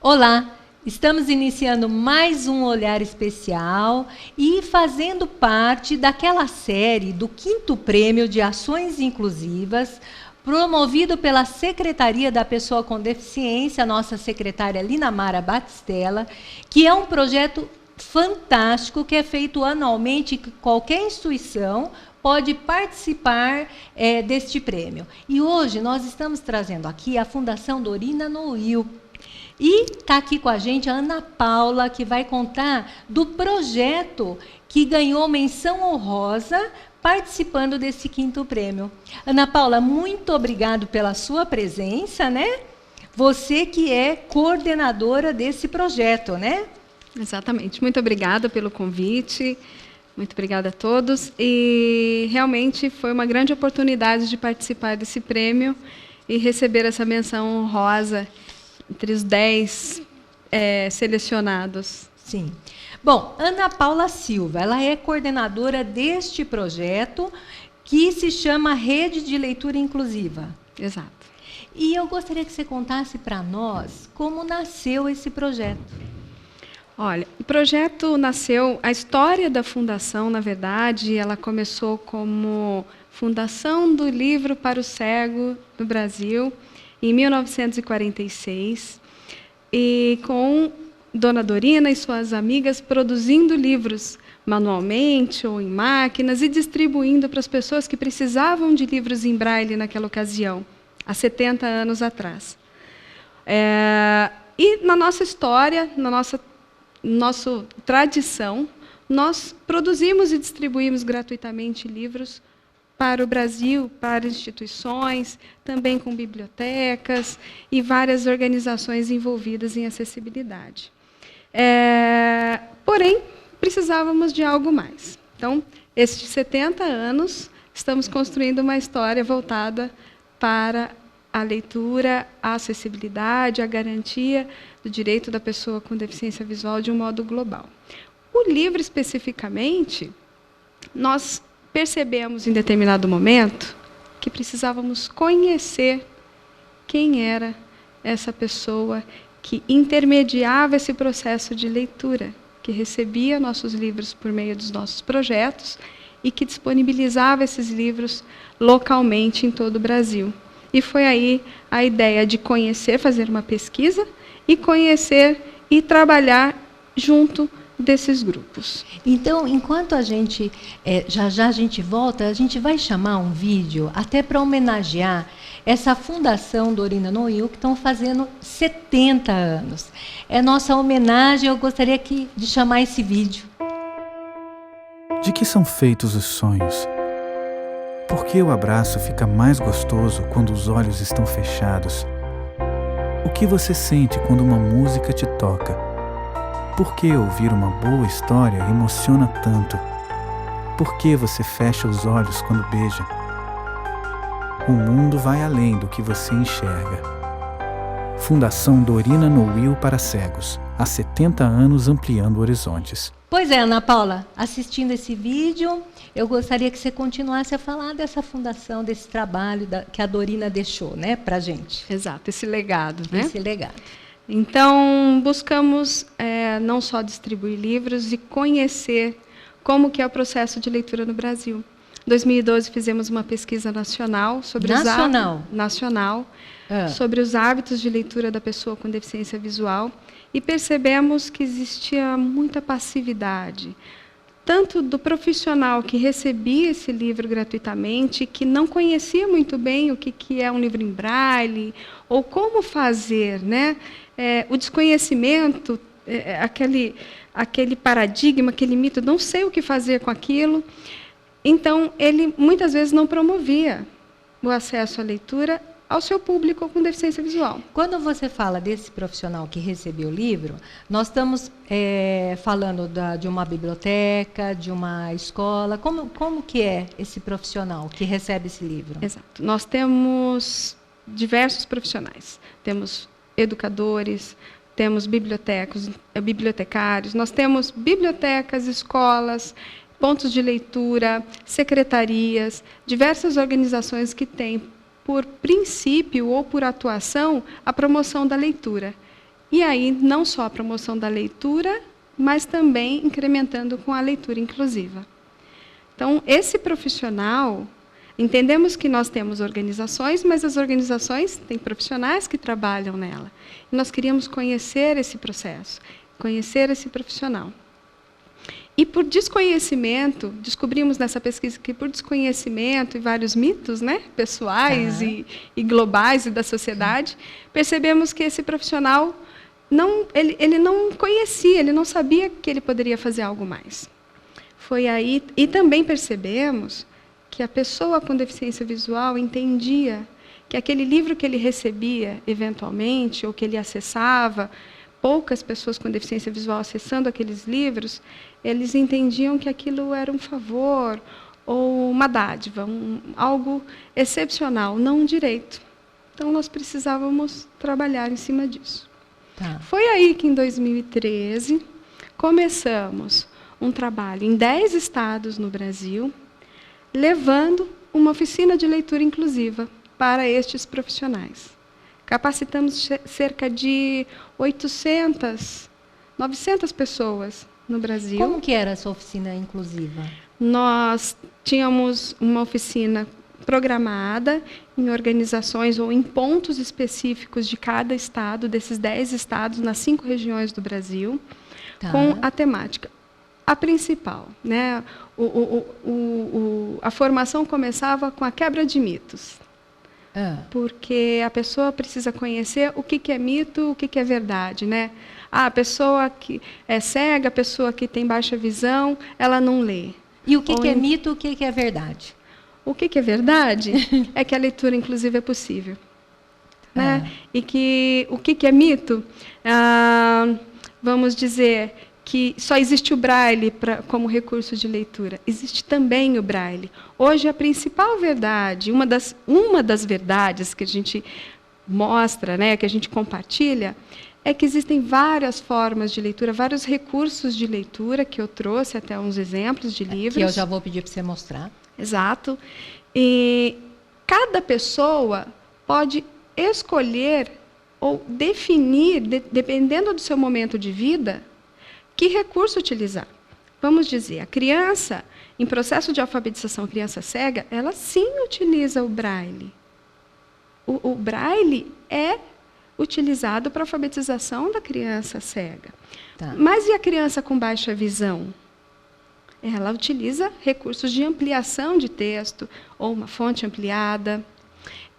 Olá, estamos iniciando mais um Olhar Especial e fazendo parte daquela série do 5º Prêmio de Ações Inclusivas, promovido pela Secretaria da Pessoa com Deficiência, nossa secretária Linamara Batistella, que é um projeto fantástico que é feito anualmente, que qualquer instituição pode participar deste prêmio. E hoje nós estamos trazendo aqui a Fundação Dorina Noil. E está aqui com a gente a Ana Paula, que vai contar do projeto que ganhou menção honrosa participando desse 5º prêmio. Ana Paula, muito obrigado pela sua presença, né? Você que é coordenadora desse projeto, né? Exatamente. Muito obrigada pelo convite. Muito obrigada a todos. E realmente foi uma grande oportunidade de participar desse prêmio e receber essa menção honrosa entre os 10 selecionados. Sim. Bom, Ana Paula Silva, ela é coordenadora deste projeto que se chama Rede de Leitura Inclusiva. Exato. E eu gostaria que você contasse para nós como nasceu esse projeto. Olha, o projeto nasceu, a história da fundação, na verdade, ela começou como Fundação do Livro para o Cego do Brasil, em 1946, e com Dona Dorina e suas amigas produzindo livros manualmente ou em máquinas e distribuindo para as pessoas que precisavam de livros em braille naquela ocasião, há 70 anos atrás. E na nossa história, na nossa tradição, nós produzimos e distribuímos gratuitamente livros para o Brasil, para instituições, também com bibliotecas e várias organizações envolvidas em acessibilidade. Porém, precisávamos de algo mais. Então, esses 70 anos, estamos construindo uma história voltada para a leitura, a acessibilidade, a garantia do direito da pessoa com deficiência visual de um modo global. O livro, especificamente, nós percebemos em determinado momento que precisávamos conhecer quem era essa pessoa que intermediava esse processo de leitura, que recebia nossos livros por meio dos nossos projetos e que disponibilizava esses livros localmente em todo o Brasil. E foi aí a ideia de conhecer, fazer uma pesquisa e conhecer e trabalhar junto desses grupos. Então, enquanto a gente, já a gente volta, a gente vai chamar um vídeo até para homenagear essa Fundação Dorina Noil, que estão fazendo 70 anos. É nossa homenagem, eu gostaria de chamar esse vídeo. De que são feitos os sonhos? Por que o abraço fica mais gostoso quando os olhos estão fechados? O que você sente quando uma música te toca? Por que ouvir uma boa história emociona tanto? Por que você fecha os olhos quando beija? O mundo vai além do que você enxerga. Fundação Dorina Noil para Cegos. Há 70 anos ampliando horizontes. Pois é, Ana Paula, assistindo esse vídeo, eu gostaria que você continuasse a falar dessa fundação, desse trabalho que a Dorina deixou, né, para a gente. Exato, esse legado, né? Esse legado. Então, buscamos não só distribuir livros e conhecer como que é o processo de leitura no Brasil. Em 2012, fizemos uma pesquisa nacional sobre sobre os hábitos de leitura da pessoa com deficiência visual e percebemos que existia muita passividade, tanto do profissional que recebia esse livro gratuitamente, que não conhecia muito bem o que é um livro em braille, ou como fazer, né? O desconhecimento, aquele paradigma, aquele mito, não sei o que fazer com aquilo. Então, ele muitas vezes não promovia o acesso à leitura ao seu público com deficiência visual. Quando você fala desse profissional que recebeu o livro, nós estamos falando de uma biblioteca, de uma escola. Como que é esse profissional que recebe esse livro? Exato. Nós temos diversos profissionais. Temos educadores, temos bibliotecários, nós temos bibliotecas, escolas, pontos de leitura, secretarias, diversas organizações que têm por princípio ou por atuação a promoção da leitura. E aí não só a promoção da leitura, mas também incrementando com a leitura inclusiva. Então, esse profissional, entendemos que nós temos organizações, mas as organizações têm profissionais que trabalham nela. E nós queríamos conhecer esse processo, conhecer esse profissional. E por desconhecimento, descobrimos nessa pesquisa que por desconhecimento e vários mitos, né, pessoais e globais e da sociedade, percebemos que esse profissional, ele não conhecia, ele não sabia que ele poderia fazer algo mais. Foi aí, e também percebemos que a pessoa com deficiência visual entendia que aquele livro que ele recebia, eventualmente, ou que ele acessava, poucas pessoas com deficiência visual acessando aqueles livros, eles entendiam que aquilo era um favor ou uma dádiva, algo excepcional, não um direito. Então, nós precisávamos trabalhar em cima disso. Tá. Foi aí que, em 2013, começamos um trabalho em 10 estados no Brasil, levando uma oficina de leitura inclusiva para estes profissionais. Capacitamos cerca de 800, 900 pessoas no Brasil. Como que era essa oficina inclusiva? Nós tínhamos uma oficina programada em organizações ou em pontos específicos de cada estado, desses 10 estados, nas 5 regiões do Brasil, com a temática. A principal, né? A formação começava com a quebra de mitos. Porque a pessoa precisa conhecer o que é mito, o que é verdade, né? A pessoa que é cega, a pessoa que tem baixa visão, ela não lê. E o que é mito, o que é verdade? O que é verdade é que a leitura inclusive é possível. Né? E que o que é mito, vamos dizer que só existe o Braille como recurso de leitura. Existe também o Braille. Hoje, a principal verdade, uma das verdades que a gente mostra, né, que a gente compartilha, é que existem várias formas de leitura, vários recursos de leitura, que eu trouxe até uns exemplos de livros. Que eu já vou pedir para você mostrar. Exato. E cada pessoa pode escolher ou definir, dependendo do seu momento de vida, que recurso utilizar. Vamos dizer, a criança, em processo de alfabetização, criança cega, ela sim utiliza o Braille. O Braille é utilizado para a alfabetização da criança cega. Tá. Mas e a criança com baixa visão? Ela utiliza recursos de ampliação de texto, ou uma fonte ampliada.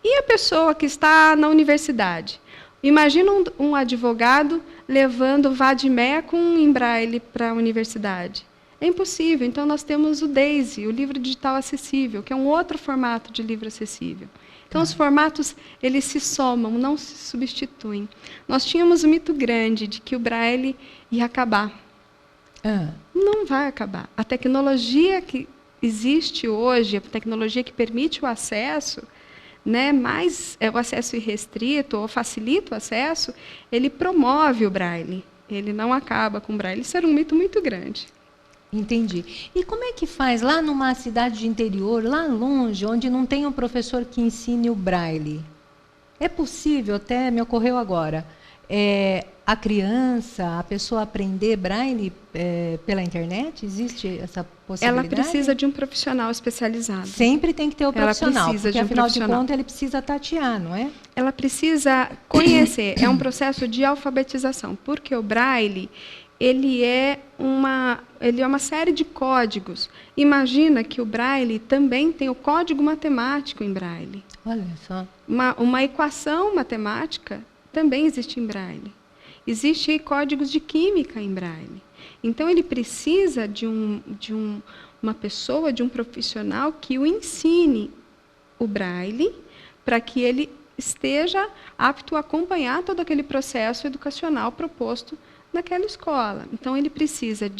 E a pessoa que está na universidade? Imagina um advogado levando vade-mecum em Braille para a universidade. É impossível. Então, nós temos o DAISY, o livro digital acessível, que é um outro formato de livro acessível. Então, os formatos, eles se somam, não se substituem. Nós tínhamos um mito grande de que o Braille ia acabar. Não vai acabar. A tecnologia que existe hoje, a tecnologia que permite o acesso, né, mais o acesso irrestrito, ou facilita o acesso, ele promove o Braille. Ele não acaba com o Braille. Isso era um mito muito grande. Entendi. E como é que faz lá numa cidade de interior, lá longe, onde não tem um professor que ensine o Braille? É possível, até me ocorreu agora, a criança, a pessoa aprender Braille pela internet? Existe essa possibilidade? Ela precisa de um profissional especializado. Sempre tem que ter o profissional, ela precisa porque de um afinal profissional. de contas ele precisa tatear, não é? Ela precisa conhecer, é um processo de alfabetização, porque o Braille, ele é uma série de códigos. Imagina que o Braille também tem o código matemático em Braille. Olha só. Uma equação matemática também existe em Braille. Existem códigos de química em Braille. Então, ele precisa de uma pessoa, de um profissional que o ensine o Braille, para que ele esteja apto a acompanhar todo aquele processo educacional proposto naquela escola. Então, ele precisa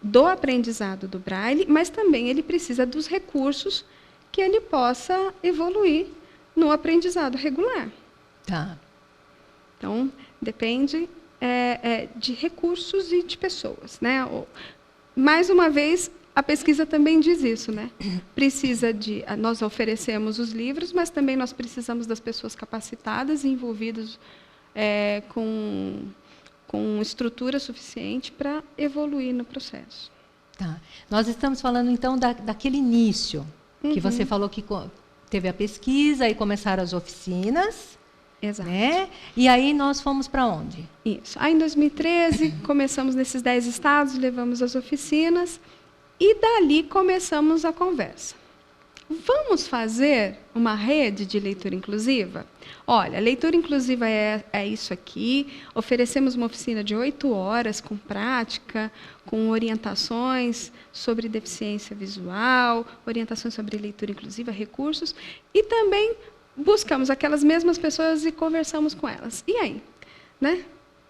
do aprendizado do Braille, mas também ele precisa dos recursos que ele possa evoluir no aprendizado regular. Tá. Então, depende de recursos e de pessoas, né? Mais uma vez, a pesquisa também diz isso, né? Nós oferecemos os livros, mas também nós precisamos das pessoas capacitadas e envolvidas com estrutura suficiente para evoluir no processo. Tá. Nós estamos falando, então, daquele início, que você falou que teve a pesquisa e começaram as oficinas. Exato. Né? E aí nós fomos para onde? Isso. Aí, em 2013, começamos nesses 10 estados, levamos as oficinas, e dali começamos a conversa. Vamos fazer uma rede de leitura inclusiva? Olha, leitura inclusiva é isso aqui. Oferecemos uma oficina de 8 horas, com prática, com orientações sobre deficiência visual, orientações sobre leitura inclusiva, recursos, e também buscamos aquelas mesmas pessoas e conversamos com elas. E aí? Né?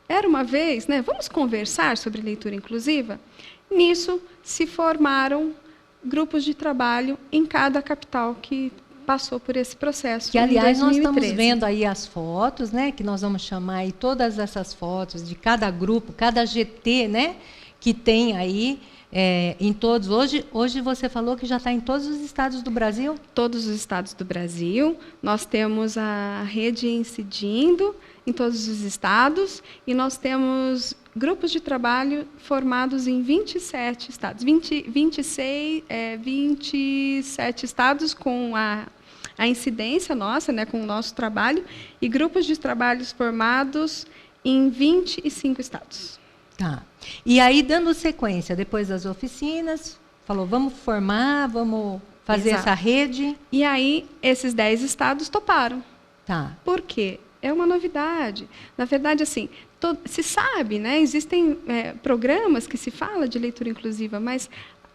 Era uma vez, né? Vamos conversar sobre leitura inclusiva? Nisso, se formaram grupos de trabalho em cada capital que passou por esse processo. Que, aliás, nós 2013. estamos vendo aí as fotos, né? Que nós vamos chamar aí todas essas fotos de cada grupo, cada GT, né? Que tem aí em todos. Hoje você falou que já está em todos os estados do Brasil? Todos os estados do Brasil. Nós temos a rede incidindo em todos os estados e nós temos grupos de trabalho formados em 27 estados. 27 estados com a incidência nossa, né, com o nosso trabalho, e grupos de trabalhos formados em 25 estados. Tá. E aí, dando sequência, depois das oficinas, falou, vamos formar, vamos fazer Exato. essa rede. E aí, esses 10 estados toparam. Tá. Por quê? É uma novidade. Na verdade, assim, se sabe, né? Existem programas que se fala de leitura inclusiva, mas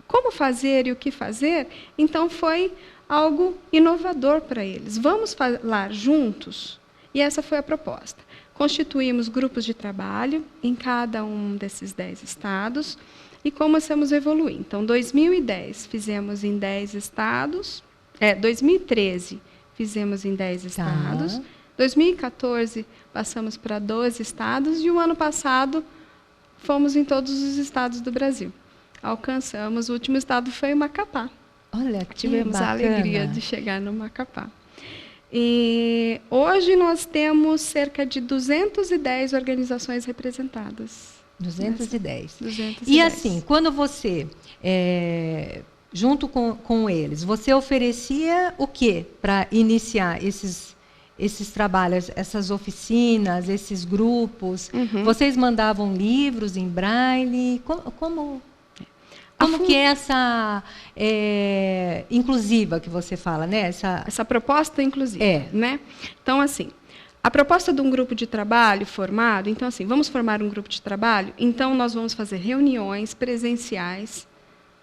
como fazer e o que fazer? Então, foi algo inovador para eles. Vamos falar juntos? E essa foi a proposta. Constituímos grupos de trabalho em cada um desses 10 estados e começamos a evoluir. Então, 2010 fizemos em 10 estados, 2013 fizemos em 10 estados, 2014 passamos para 12 estados e o ano passado fomos em todos os estados do Brasil. Alcançamos, o último estado foi o Macapá. Olha, que Tivemos bacana. a alegria de chegar no Macapá. E hoje nós temos cerca de 210 organizações representadas. 210. 210. E assim, quando você, junto com eles, você oferecia o quê para iniciar esses trabalhos, essas oficinas, esses grupos? Uhum. Vocês mandavam livros em braille? Como que é essa inclusiva que você fala, né? Essa proposta inclusiva, É. né? Então, assim, a proposta de um grupo de trabalho formado, então, assim, vamos formar um grupo de trabalho, então nós vamos fazer reuniões presenciais,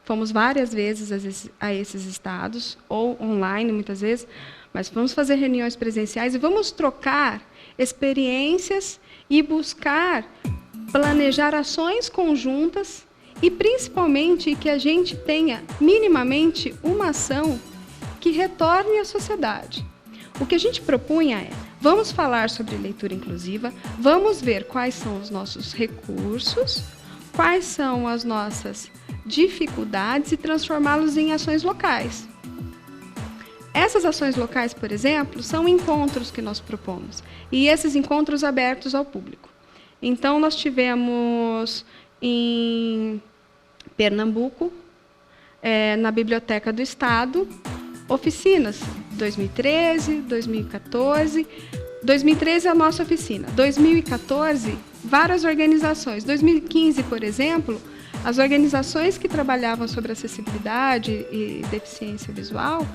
fomos várias vezes a esses estados, ou online, muitas vezes, mas vamos fazer reuniões presenciais e vamos trocar experiências e buscar planejar ações conjuntas e, principalmente, que a gente tenha minimamente uma ação que retorne à sociedade. O que a gente propunha é, vamos falar sobre leitura inclusiva, vamos ver quais são os nossos recursos, quais são as nossas dificuldades e transformá-los em ações locais. Essas ações locais, por exemplo, são encontros que nós propomos, e esses encontros abertos ao público. Então, nós tivemos em Pernambuco, na Biblioteca do Estado, oficinas, 2013, 2014. 2013 é a nossa oficina. 2014, várias organizações. 2015, por exemplo, as organizações que trabalhavam sobre acessibilidade e deficiência visual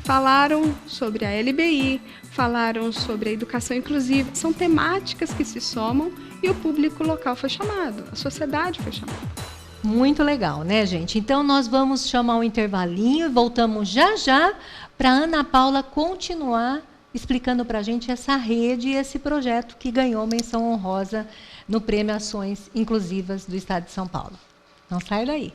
falaram sobre a LBI, falaram sobre a educação inclusiva. São temáticas que se somam e o público local foi chamado, a sociedade foi chamada. Muito legal, né, gente? Então, nós vamos chamar um intervalinho e voltamos já para Ana Paula continuar explicando para a gente essa rede e esse projeto que ganhou menção honrosa no Prêmio Ações Inclusivas do Estado de São Paulo. Não sai daí.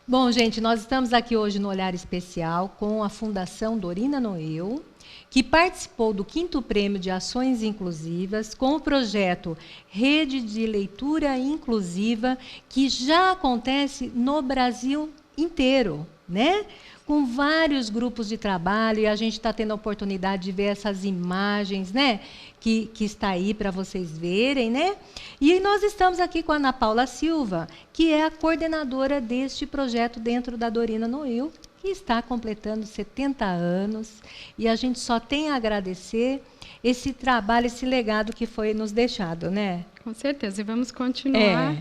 Bom, gente, nós estamos aqui hoje no Olhar Especial com a Fundação Dorina Noel, que participou do 5º Prêmio de Ações Inclusivas com o projeto Rede de Leitura Inclusiva, que já acontece no Brasil inteiro, né? Com vários grupos de trabalho, e a gente está tendo a oportunidade de ver essas imagens, né? Que está aí para vocês verem, né? E nós estamos aqui com a Ana Paula Silva, que é a coordenadora deste projeto dentro da Dorina Noel, que está completando 70 anos, e a gente só tem a agradecer esse trabalho, esse legado que foi nos deixado, né? Com certeza, e vamos continuar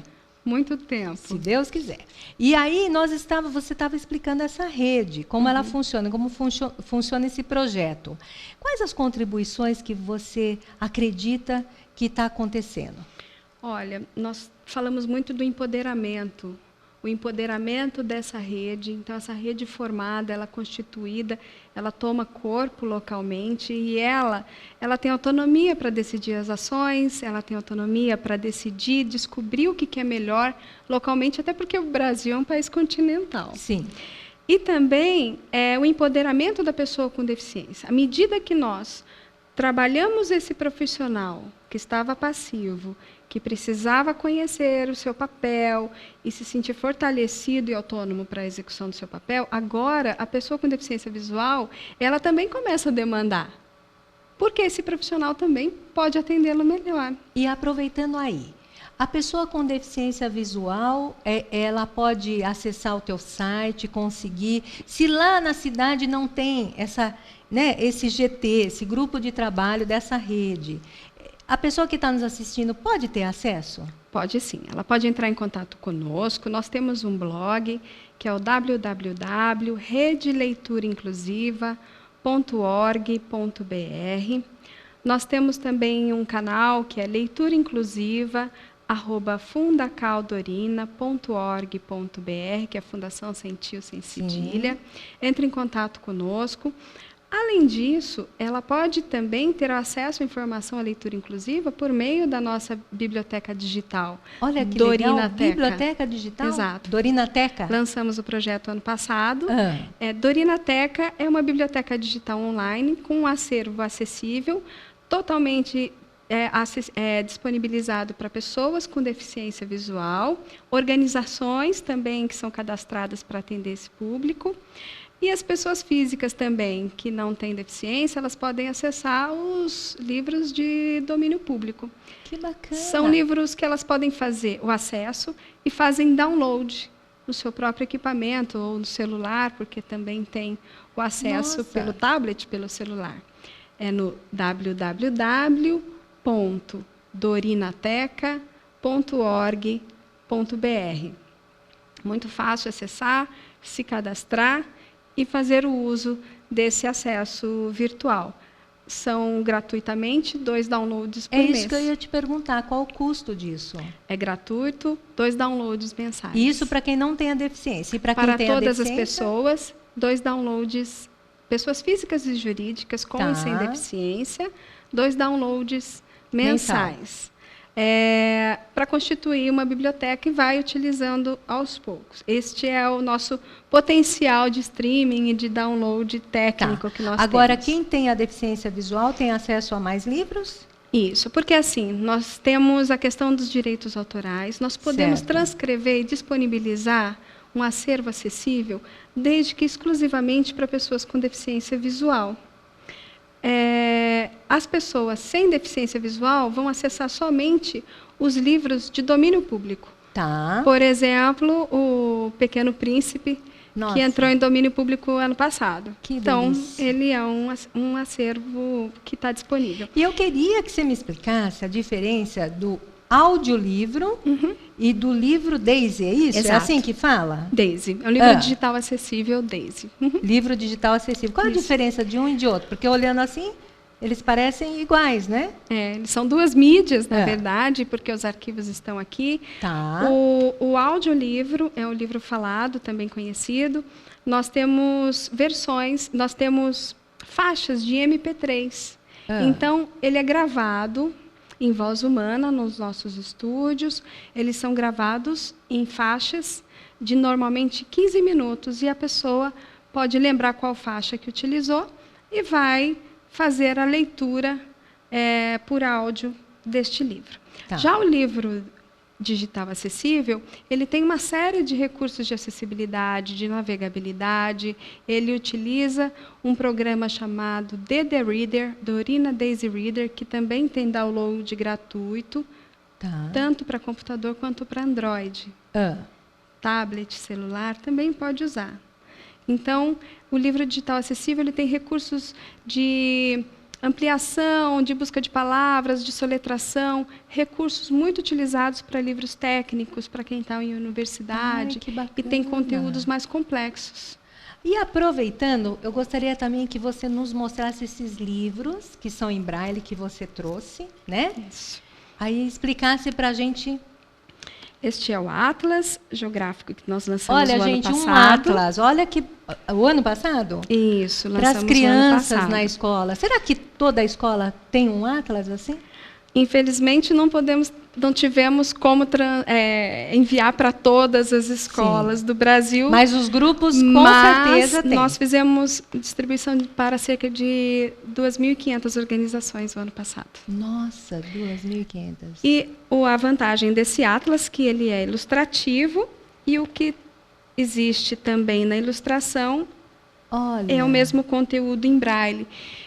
muito tempo. Se Deus quiser. E aí você estava explicando essa rede, como ela funciona, como funciona esse projeto. Quais as contribuições que você acredita que está acontecendo? Olha, nós falamos muito do empoderamento, o empoderamento dessa rede. Então, essa rede formada, ela constituída, ela toma corpo localmente e ela tem autonomia para decidir as ações, ela tem autonomia para decidir, descobrir o que é melhor localmente, até porque o Brasil é um país continental. Sim. E também o empoderamento da pessoa com deficiência. À medida que nós trabalhamos esse profissional que estava passivo, que precisava conhecer o seu papel e se sentir fortalecido e autônomo para a execução do seu papel, agora a pessoa com deficiência visual, ela também começa a demandar, porque esse profissional também pode atendê-lo melhor. E aproveitando aí, a pessoa com deficiência visual, ela pode acessar o teu site, conseguir, se lá na cidade não tem esse GT, esse grupo de trabalho dessa rede, a pessoa que está nos assistindo pode ter acesso? Pode sim, ela pode entrar em contato conosco. Nós temos um blog, que é o www.redeleiturinclusiva.org.br. Nós temos também um canal, que é Leitura Inclusiva, @fundacaldorina.org.br, que é a Fundação Sem Tio, Sem Cedilha. Entre em contato conosco. Além disso, ela pode também ter acesso à informação à leitura inclusiva por meio da nossa biblioteca digital. Olha que Dorinateca. Legal, biblioteca digital? Exato. Dorinateca? Lançamos o projeto ano passado. Dorinateca é uma biblioteca digital online com um acervo acessível, totalmente disponibilizado para pessoas com deficiência visual, organizações também que são cadastradas para atender esse público. E as pessoas físicas também, que não têm deficiência, elas podem acessar os livros de domínio público. Que bacana! São livros que elas podem fazer o acesso e fazem download no seu próprio equipamento ou no celular, porque também tem o acesso pelo tablet, pelo celular. É no www.dorinateca.org.br. Muito fácil acessar, se cadastrar e fazer o uso desse acesso virtual. São gratuitamente 2 downloads por mês. É isso que eu ia te perguntar, qual o custo disso? É gratuito, 2 downloads mensais. Isso para quem não tem a deficiência. E para quem tem a deficiência? Para todas as pessoas, 2 downloads, pessoas físicas e jurídicas com e sem deficiência, 2 downloads mensais. Para constituir uma biblioteca e vai utilizando aos poucos. Este é o nosso potencial de streaming e de download técnico que nós temos. Agora, quem tem a deficiência visual tem acesso a mais livros? Isso, porque assim, nós temos a questão dos direitos autorais, nós podemos transcrever e disponibilizar um acervo acessível, desde que exclusivamente para pessoas com deficiência visual. As pessoas sem deficiência visual vão acessar somente os livros de domínio público. Tá. Por exemplo, o Pequeno Príncipe, que entrou em domínio público ano passado. Então, ele é um acervo que está disponível. E eu queria que você me explicasse a diferença do audiolivro e do livro Daisy, é isso? Exato. É assim que fala? Daisy. É um livro digital acessível, Daisy. Livro digital acessível. Qual a diferença de um e de outro? Porque olhando assim, eles parecem iguais, né? Eles são duas mídias, na verdade, porque os arquivos estão aqui. Tá. O audiolivro é um livro falado, também conhecido. Nós temos versões, nós temos faixas de MP3. Então, ele é gravado em voz humana nos nossos estúdios. Eles são gravados em faixas de normalmente 15 minutos e a pessoa pode lembrar qual faixa que utilizou e vai fazer a leitura por áudio deste livro. Tá. Já o livro digital acessível, ele tem uma série de recursos de acessibilidade, de navegabilidade. Ele utiliza um programa chamado DD Reader, Dorina Daisy Reader, que também tem download gratuito, tanto para computador quanto para Android. Tablet, celular, também pode usar. Então, o livro digital acessível ele tem recursos de ampliação, de busca de palavras, de soletração, recursos muito utilizados para livros técnicos, para quem está em universidade, e tem conteúdos mais complexos. E aproveitando, eu gostaria também que você nos mostrasse esses livros, que são em braille, que você trouxe, né? Isso. Aí explicasse para a gente... Este é o Atlas Geográfico que nós lançamos no ano gente, passado. Um Atlas. Olha que... O ano passado? Isso, lançamos para as crianças no ano passado. na escola. Será que toda a escola tem um Atlas assim? Infelizmente, não tivemos como enviar para todas as escolas do Brasil. Mas os grupos, com certeza, têm. Nós fizemos distribuição para cerca de 2.500 organizações no ano passado. Nossa, 2.500. E a vantagem desse Atlas, que ele é ilustrativo, e o que existe também na ilustração é o mesmo conteúdo em braille.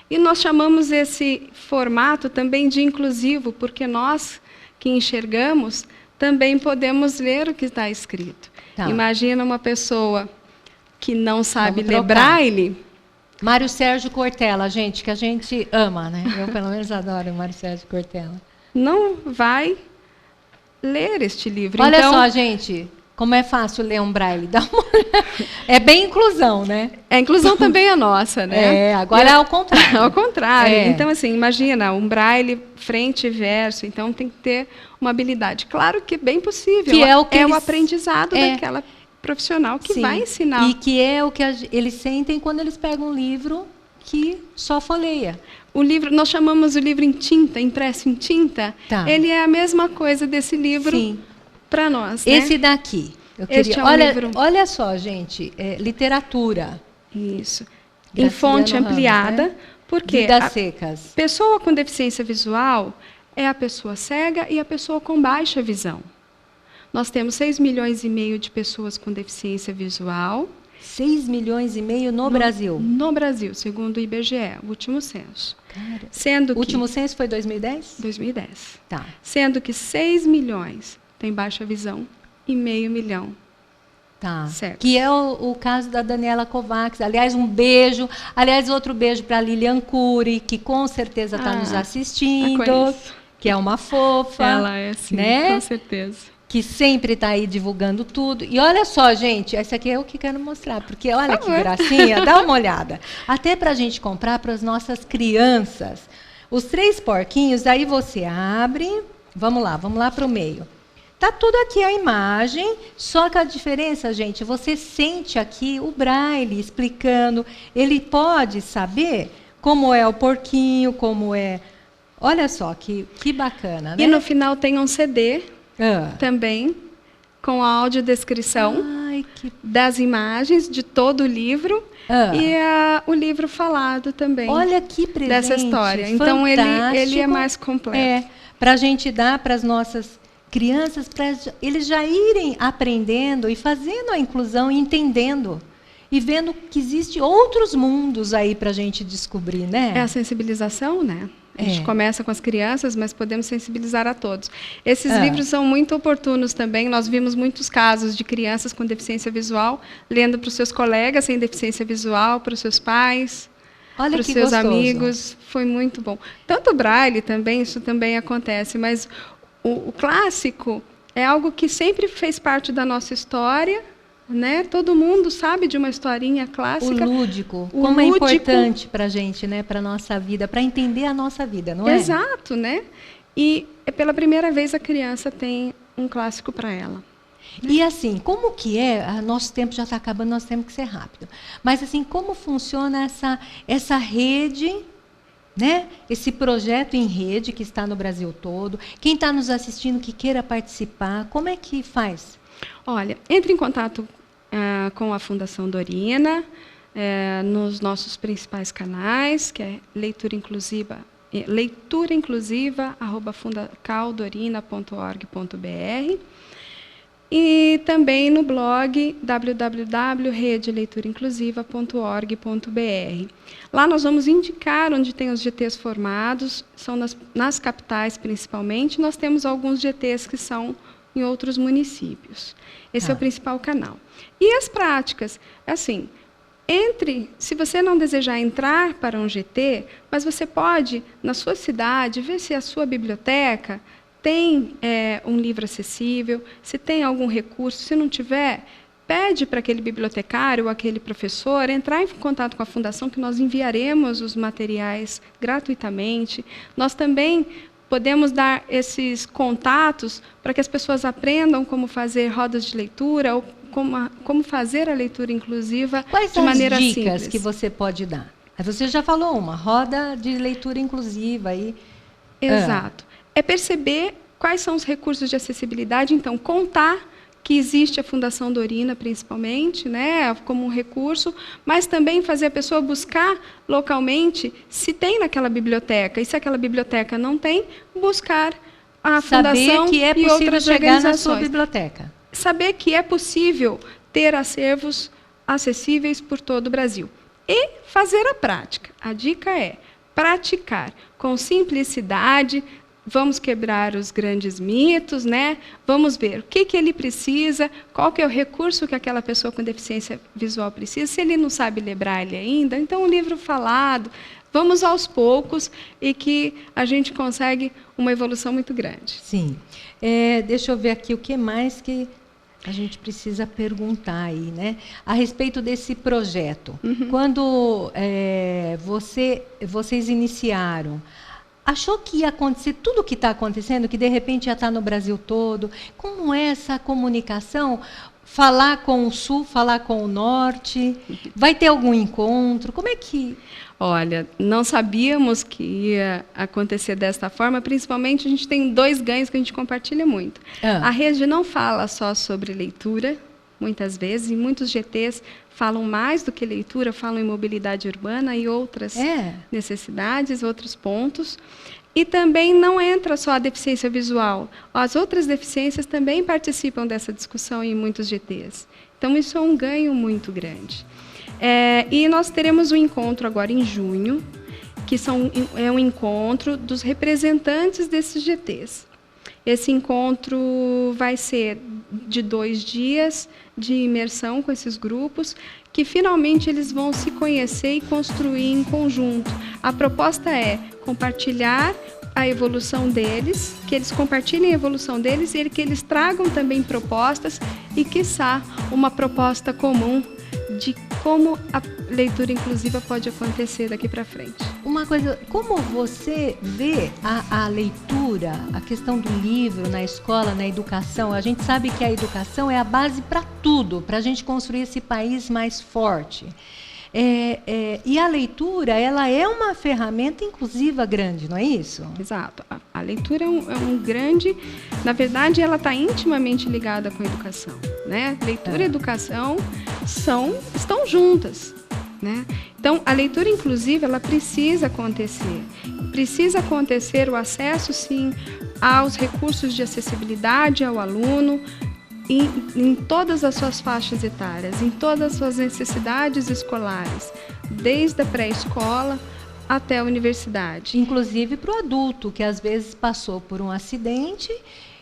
E nós chamamos esse formato também de inclusivo, porque nós que enxergamos também podemos ler o que está escrito. Imagina uma pessoa que não sabe ler braille. Mário Sérgio Cortella, gente, que a gente ama, né? Eu, pelo menos, adoro o Mário Sérgio Cortella. Não vai ler este livro. Olha só, gente, como é fácil ler um braille. É bem inclusão, né? A inclusão também é nossa, né? Agora é ao contrário. Ao contrário. Então, assim, imagina, um braille frente e verso. Então, tem que ter uma habilidade. Claro que é bem possível. Que é o aprendizado daquela profissional que vai ensinar. E que é o que eles sentem quando eles pegam um livro que só folheia. O livro, nós chamamos o livro em tinta, impresso em tinta. Ele é a mesma coisa desse livro para nós. Né? Esse daqui. Este é um livro. Olha só, gente, literatura. Isso. Em fonte ampliada, né? Porque Vidas Secas. Pessoa com deficiência visual é a pessoa cega e a pessoa com baixa visão. Nós temos 6,5 milhões de pessoas com deficiência visual. 6,5 milhões no Brasil? No Brasil, segundo o IBGE, o último censo. O último censo foi 2010? 2010. Tá. Sendo que 6 milhões têm baixa visão e 0,5 milhão. Tá. Certo. Que é o caso da Daniela Kovacs. Aliás, um beijo. Aliás, outro beijo para a Lilian Cury, que com certeza está nos assistindo. Que é uma fofa. Ela é, sim, né? Com certeza. Que sempre está aí divulgando tudo. E olha só, gente, esse aqui é o que quero mostrar, porque olha que gracinha, dá uma olhada. Até para a gente comprar para as nossas crianças. Os 3 porquinhos, aí você abre, vamos lá para o meio. Tá tudo aqui a imagem, só que a diferença, gente, você sente aqui o braille explicando. Ele pode saber como é o porquinho, como é... Olha só, que bacana, né? E no final tem um CD... também, com a audiodescrição das imagens de todo o livro e o livro falado também. Olha que presente dessa história. Então, ele é mais completo. Para a gente dar para as nossas crianças, para eles já irem aprendendo e fazendo a inclusão, entendendo. E vendo que existem outros mundos aí para a gente descobrir, né? É a sensibilização, né? A gente começa com as crianças, mas podemos sensibilizar a todos. Esses livros são muito oportunos também. Nós vimos muitos casos de crianças com deficiência visual, lendo para os seus colegas sem deficiência visual, para os seus pais, para os seus amigos. Foi muito bom. Tanto o braille também, isso também acontece, mas o clássico é algo que sempre fez parte da nossa história, né? Todo mundo sabe de uma historinha clássica. O lúdico, como é importante para a gente, né? Para a nossa vida, para entender a nossa vida, não é? Exato, né? E pela primeira vez a criança tem um clássico para ela. E assim, como que é? Nosso tempo já está acabando, nós temos que ser rápido. Mas assim, como funciona essa rede, né? Esse projeto em rede que está no Brasil todo? Quem está nos assistindo que queira participar, como é que faz? Olha, entre em contato com a Fundação Dorina, nos nossos principais canais, que é leituraInclusiva@fundacaldorina.org.br, e também no blog www.redeleituraInclusiva.org.br. Lá nós vamos indicar onde tem os GTs formados, são nas capitais principalmente, nós temos alguns GTs que são em outros municípios. Esse é o principal canal. E as práticas, assim, se você não desejar entrar para um GT, mas você pode, na sua cidade, ver se a sua biblioteca tem um livro acessível, se tem algum recurso. Se não tiver, pede para aquele bibliotecário ou aquele professor entrar em contato com a Fundação, que nós enviaremos os materiais gratuitamente. Nós também podemos dar esses contatos para que as pessoas aprendam como fazer rodas de leitura ou como fazer a leitura inclusiva de maneira simples. Quais as dicas que você pode dar? Você já falou uma roda de leitura inclusiva aí. Exato. É perceber quais são os recursos de acessibilidade, então contar que existe a Fundação Dorina, principalmente, né, como um recurso, mas também fazer a pessoa buscar localmente se tem naquela biblioteca, e se aquela biblioteca não tem, buscar a Fundação que é e outras chegar na sua organizações. biblioteca. Saber que é possível ter acervos acessíveis por todo o Brasil. E fazer a prática. A dica é praticar com simplicidade. Vamos quebrar os grandes mitos, né? Vamos ver o que ele precisa, qual que é o recurso que aquela pessoa com deficiência visual precisa. Se ele não sabe ler braille ainda, então um livro falado. Vamos aos poucos e que a gente consegue uma evolução muito grande. Sim. Deixa eu ver aqui o que mais que a gente precisa perguntar aí, né? A respeito desse projeto. Quando vocês iniciaram, achou que ia acontecer tudo o que está acontecendo, que de repente já está no Brasil todo? Como é essa comunicação? Falar com o Sul, falar com o Norte? Vai ter algum encontro? Como é que... Olha, não sabíamos que ia acontecer desta forma, principalmente a gente tem 2 ganhos que a gente compartilha muito. A rede não fala só sobre leitura, muitas vezes, e muitos GTs falam mais do que leitura, falam em mobilidade urbana e outras necessidades, outros pontos. E também não entra só a deficiência visual, as outras deficiências também participam dessa discussão em muitos GTs. Então, isso é um ganho muito grande. E nós teremos um encontro agora em junho, que é um encontro dos representantes desses GTs. Esse encontro vai ser de 2 dias de imersão com esses grupos, que finalmente eles vão se conhecer e construir em conjunto. A proposta é compartilhar a evolução deles, que eles compartilhem a evolução deles e que eles tragam também propostas e, quiçá, uma proposta comum de como a leitura inclusiva pode acontecer daqui para frente. Uma coisa, como você vê a leitura, a questão do livro na escola, na educação? A gente sabe que a educação é a base para tudo, para a gente construir esse país mais forte. E a leitura, ela é uma ferramenta inclusiva grande, não é isso? Exato. A leitura é um grande... Na verdade, ela está intimamente ligada com a educação, né? Leitura e educação estão juntas, né? Então, a leitura inclusiva, ela precisa acontecer. Precisa acontecer o acesso, sim, aos recursos de acessibilidade ao aluno, em todas as suas faixas etárias, em todas as suas necessidades escolares, desde a pré-escola até a universidade. Inclusive para o adulto, que às vezes passou por um acidente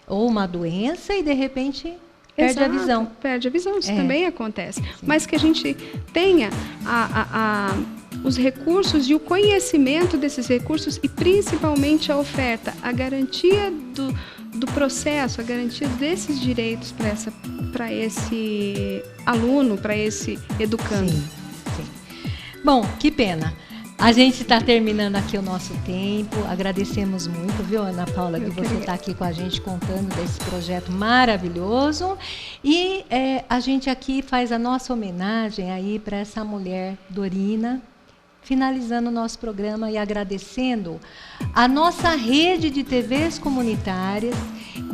ou uma doença e, de repente, perde a visão. Perde a visão, isso também acontece. Sim. Mas que a gente tenha os recursos e o conhecimento desses recursos e, principalmente, a oferta, a garantia do processo, a garantia desses direitos para esse aluno, para esse educando. Sim, sim. Bom, que pena. A gente está terminando aqui o nosso tempo. Agradecemos muito, viu, Ana Paula, que você está aqui com a gente contando desse projeto maravilhoso. E a gente aqui faz a nossa homenagem aí para essa mulher, Dorina, finalizando o nosso programa e agradecendo a nossa rede de TVs comunitárias,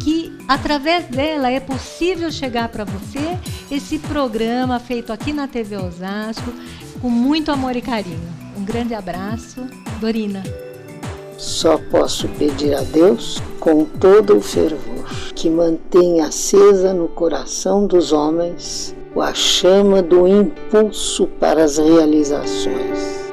que através dela é possível chegar para você esse programa feito aqui na TV Osasco, com muito amor e carinho. Um grande abraço, Dorina. Só posso pedir a Deus, com todo o fervor, que mantenha acesa no coração dos homens a chama do impulso para as realizações.